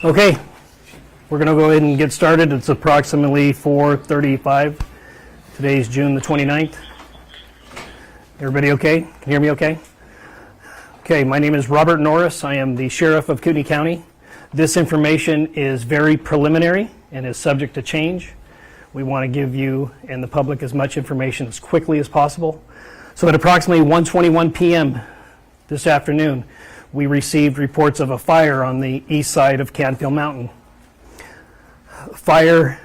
Okay, we're going to go ahead and get started. It's approximately 4:35. Today's June the 29th. Everybody okay? Can you hear me okay? Okay, my name is Robert Norris. I am the Sheriff of Kootenai County. This information is very preliminary and is subject to change. We want to give you and the public as much information as quickly as possible. So at approximately 1:21 p.m. this afternoon, we received reports of a fire on the east side of Canfield Mountain. Fire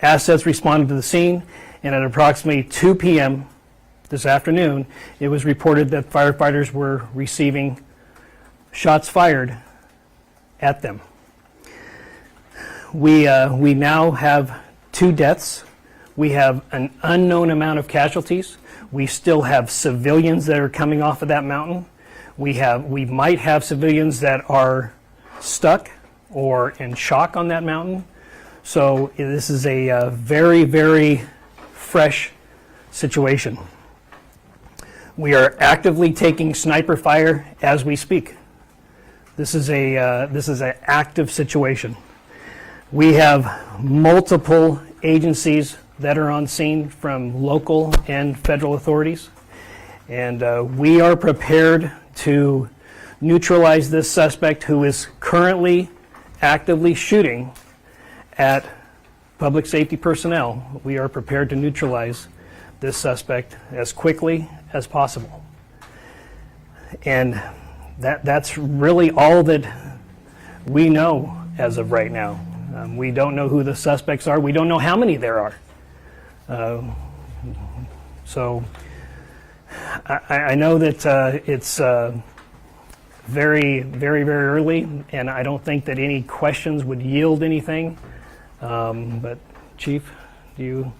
assets responded to the scene, and at approximately 2 p.m. this afternoon, it was reported that firefighters were receiving shots fired at them. We now have 2 deaths. We have an unknown amount of casualties. We still have civilians that are coming off of that mountain. We might have civilians that are stuck or in shock on that mountain. So this is a very, very fresh situation. We are actively taking sniper fire as we speak. This is an active situation. We have multiple agencies that are on scene from local and federal authorities, and we are prepared to neutralize this suspect who is currently actively shooting at public safety personnel. We are prepared to neutralize this suspect as quickly as possible. And that's really all that we know as of right now. We don't know who the suspects are. We don't know how many there are. So I know that it's very, very, very early, and I don't think that any questions would yield anything. But Chief, do you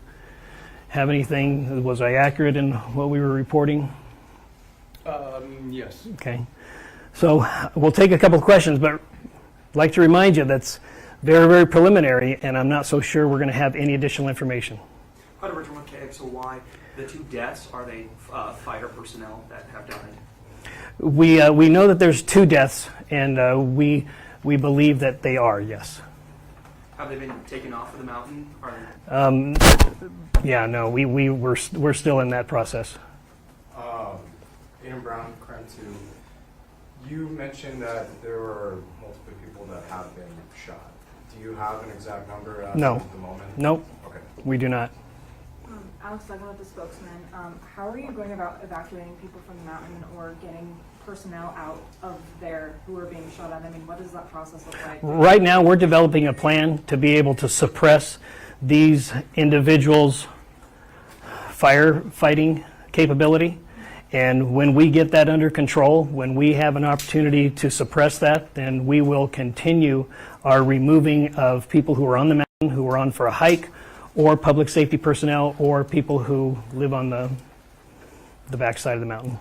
have anything? Was I accurate in what we were reporting? Yes. Okay. So we'll take a couple of questions, but I'd like to remind you that's very, very preliminary, and I'm not so sure we're going to have any additional information. Quite original KXOY. The 2 deaths, are they fighter personnel that have died? We know that there's 2 deaths, and we believe that they are, yes. Have they been taken off of the mountain? Yeah, no, we're still in that process. Ian Brown, Crime 2. You mentioned that there were multiple people that have been shot. Do you have an exact number at No. the moment? Nope. Okay. We do not. Alex Duggan with the spokesman. How are you going about evacuating people from the mountain or getting personnel out of there who are being shot at? I mean, what does that process look like? Right now, we're developing a plan to be able to suppress these individuals' firefighting capability. And when we get that under control, when we have an opportunity to suppress that, then we will continue our removing of people who are on the mountain, who are on for a hike, or public safety personnel, or people who live on the backside of the mountain.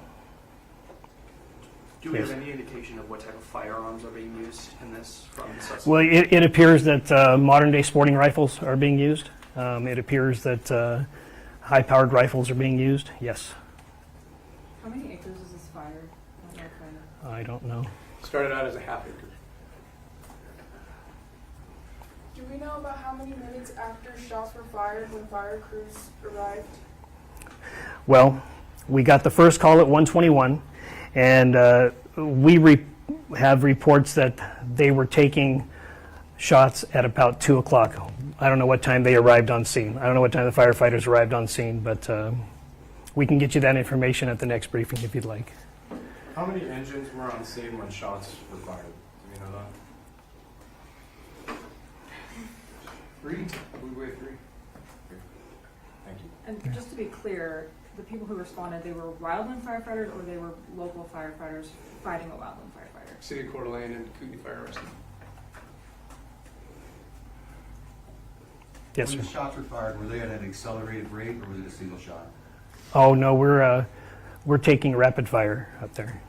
Do we have any indication of what type of firearms are being used in this from the suspect? Well, it appears that modern-day sporting rifles are being used. It appears that high-powered rifles are being used, yes. How many acres is this fire? I don't know. Started out as a half acre. Do we know about how many minutes after shots were fired when fire crews arrived? Well, we got the first call at 1:21, and we have reports that they were taking shots at about 2 o'clock. I don't know what time they arrived on scene. I don't know what time the firefighters arrived on scene, but we can get you that information at the next briefing if you'd like. How many engines were on scene when shots were fired? Do you know that? 3? We were 3. Thank you. And just to be clear, the people who responded, they were wildland firefighters or they were local firefighters fighting a wildland firefighter? City of Coeur d'Alene and Kootenai Fire Rescue. Yes, When sir. the shots were fired, were they at an accelerated rate or was it a single shot? Oh no, we're taking rapid fire up there.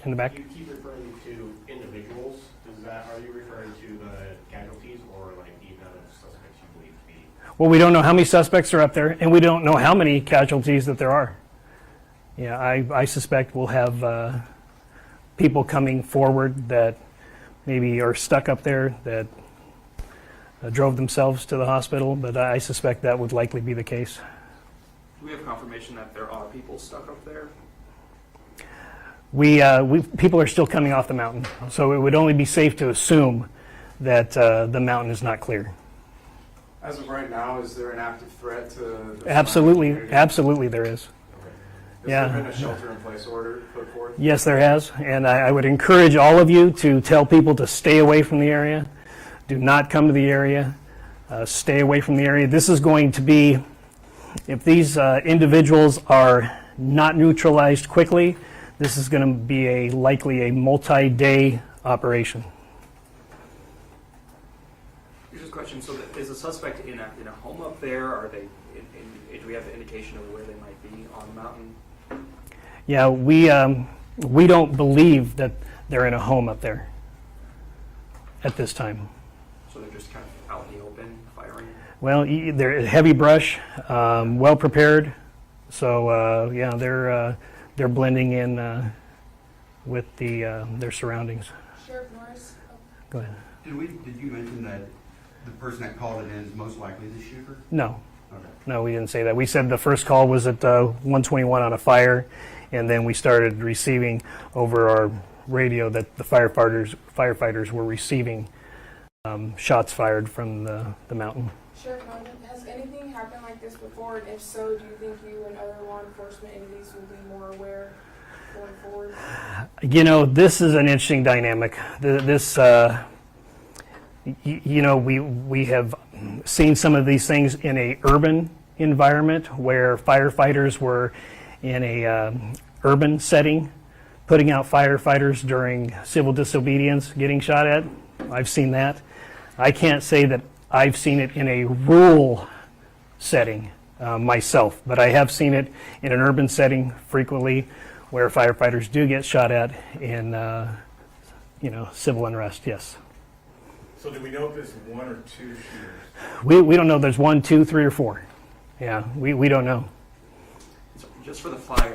In the back. You keep referring to individuals. Are you referring to the casualties or like the amount of suspects you believe to be? Well, we don't know how many suspects are up there, and we don't know how many casualties that there are. Yeah, I suspect we'll have people coming forward that maybe are stuck up there that drove themselves to the hospital, but I suspect that would likely be the case. Do we have confirmation that there are people stuck up there? People are still coming off the mountain, so it would only be safe to assume that the mountain is not clear. As of right now, is there an active threat to the Absolutely, surrounding community? absolutely there is. Okay. Has Yeah. there been a shelter-in-place order put forth? Yes, there has, and I would encourage all of you to tell people to stay away from the area. Do not come to the area. Stay away from the area. This is going to be, if these individuals are not neutralized quickly, this is going to be likely a multi-day operation. Here's this question. So is the suspect in a home up there? Are they do we have an indication of where they might be on the mountain? Yeah, we don't believe that they're in a home up there at this time. So they're just kind of out in the open, firing? Well, they're heavy brush, well prepared, so yeah, they're blending in with their surroundings. Sheriff Norris, Go ahead. Did you mention that the person that called it in is most likely the shooter? No, Okay. no, we didn't say that. We said the first call was at 121 on a fire, and then we started receiving over our radio that the firefighters were receiving shots fired from the mountain. Sheriff Norris, has anything happened like this before? And if so, do you think you and other law enforcement entities will be more aware going forward? You know, this is an interesting dynamic. This, you know, we have seen some of these things in a urban environment where firefighters were in a urban setting, putting out firefighters during civil disobedience, getting shot at. I've seen that. I can't say that I've seen it in a rural setting myself, but I have seen it in an urban setting frequently where firefighters do get shot at in, you know, civil unrest, yes. So do we know if there's one or two shooters? We don't know if there's 1, 2, 3, or 4. Yeah, we don't know. So just for the fire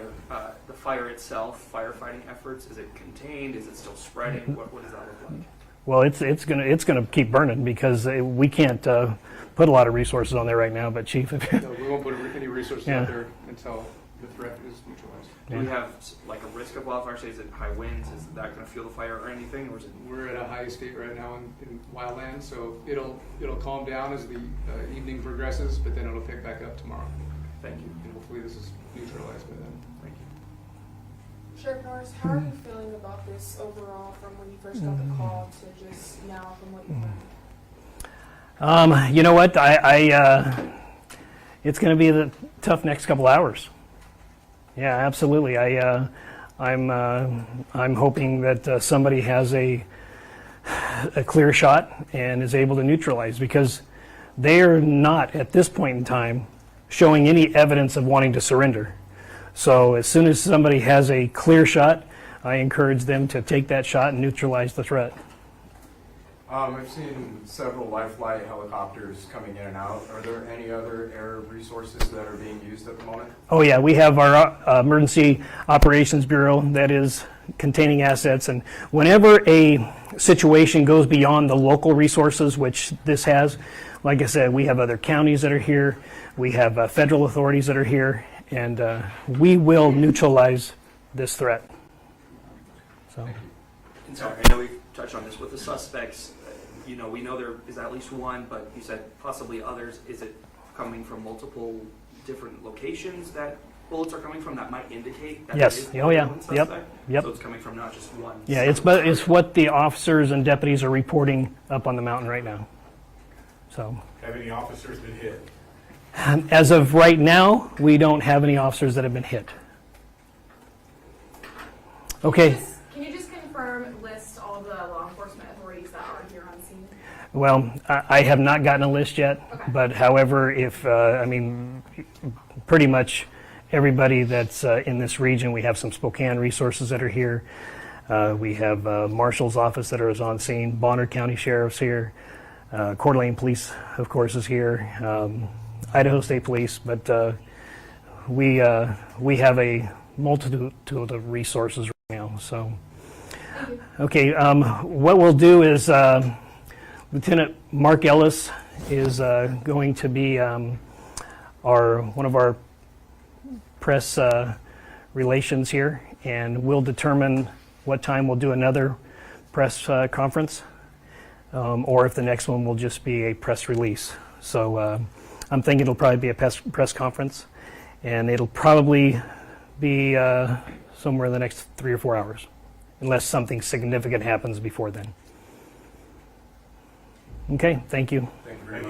itself, firefighting efforts, is it contained? Is it still spreading? What does that look like? Well, it's gonna keep burning because we can't put a lot of resources on there right now. But Chief, if No, we won't put any resources Yeah. out there until the threat is neutralized. Do we have like a risk of wildfire? Say, is it high winds? Is that going to fuel the fire or anything, or is it? We're at a high state right now in wildland, so it'll calm down as the evening progresses, but then it'll pick back up tomorrow. Thank you. And hopefully this is neutralized by then. Thank you. Sheriff Norris, how are you feeling about this overall from when you first got the call to just now from what you've learned? you know what, it's going to be the tough next couple hours. Yeah, absolutely. I'm hoping that somebody has a clear shot and is able to neutralize, because they are not at this point in time showing any evidence of wanting to surrender. So as soon as somebody has a clear shot, I encourage them to take that shot and neutralize the threat. I've seen several life flight helicopters coming in and out. Are there any other air resources that are being used at the moment? Oh yeah, we have our Emergency Operations Bureau that is containing assets, and whenever a situation goes beyond the local resources, which this has, like I said, we have other counties that are here, we have federal authorities that are here, and we will neutralize this threat. So. And sorry, I know we've touched on this with the suspects. You know, we know there is at least one, but you said possibly others. Is it coming from multiple different locations that bullets are coming from that might indicate that Yes. it is the Oh, yeah. one Yep. suspect? Yep. So it's coming from not just one. Yeah, it's what the officers and deputies are reporting up on the mountain right now. So, Have any officers been hit? as of right now, we don't have any officers that have been hit. Okay. Can you just confirm, list all the law enforcement authorities that are here on scene? Well, I have not gotten a list yet, Okay. but however, if, I mean, pretty much everybody that's in this region, we have some Spokane resources that are here. We have Marshal's office that is on scene, Bonner County Sheriff's here, Coeur d'Alene Police, of course, is here, Idaho State Police, but we have a multitude of resources right now. So Okay, what we'll do is Lieutenant Mark Ellis is going to be one of our press relations here, and we'll determine what time we'll do another press conference, or if the next one will just be a press release. So I'm thinking it'll probably be a press conference, and it'll probably be somewhere in the next 3 or 4 hours, unless something significant happens before then. Okay, thank you. Thank you very much.